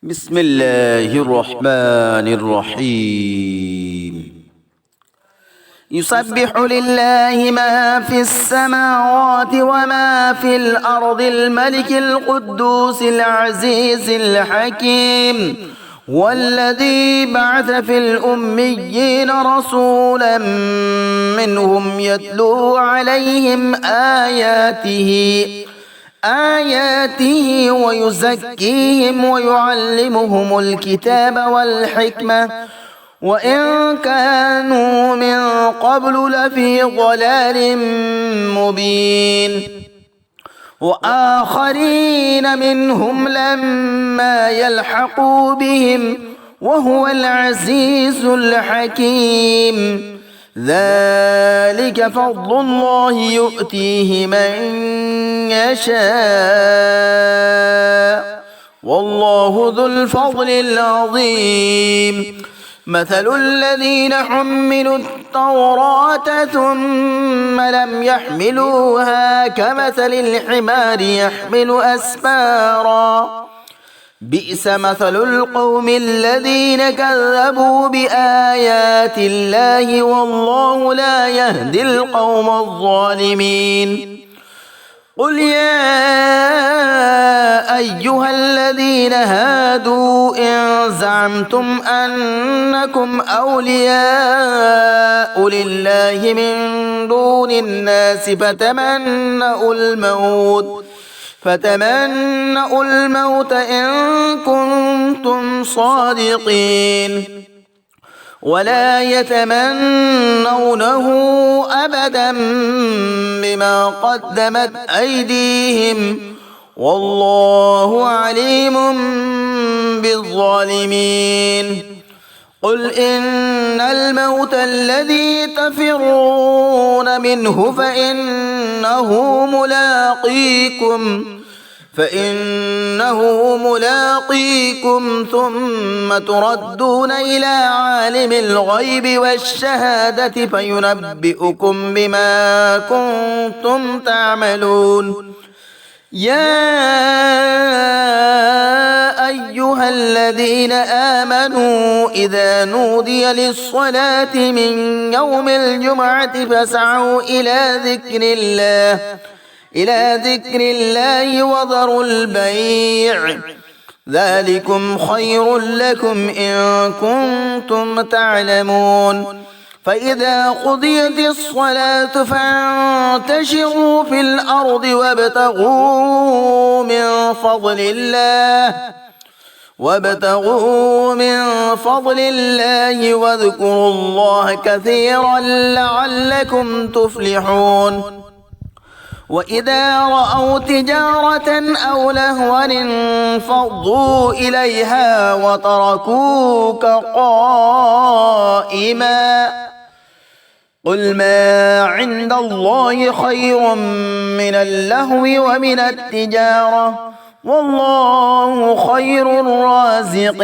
بسم الله الرحمن الرحيم يسبح لله ما في السماوات وما في الأرض الملك القدوس العزيز الحكيم والذي بعث في الأميين رسولا منهم يتلو عليهم آياته ويزكيهم ويعلمهم الكتاب والحكمة وإن كانوا من قبل لفي ضلال مبين وآخرين منهم لما يلحقوا بهم وهو العزيز الحكيم ذلك فضل الله يؤتيه من يشاء والله ذو الفضل العظيم مثل الذين حملوا التوراة ثم لم يحملوها كمثل الحمار يحمل أسفارا بئس مثل القوم الذين كذبوا بآيات الله والله لا يهدي القوم الظالمين قل يا أيها الذين هادوا إن زعمتم أنكم أولياء لله من دون الناس فتمنوا الموت إن كنتم صادقين ولا يتمنونه أبدا بما قدمت أيديهم والله عليم بالظالمين قل إن الموت الذي تفرون منه فإنه ملاقيكم ثم تردون إلى عالم الغيب والشهادة فينبئكم بما كنتم تعملون يا أيها الذين آمنوا إذا نودي للصلاة من يوم الجمعة فاسعوا إلى ذكر الله وذروا البيع ذلكم خير لكم إن كنتم تعلمون فإذا قضيت الصلاة فانتشروا في الأرض وابتغوا من فضل الله واذكروا الله كثيرا لعلكم تفلحون وإذا رأوا تجارة أو لهوا انفضوا إليها وتركوك قائما قل ما عند الله خير من اللهو ومن التجارة والله خير الرازقين.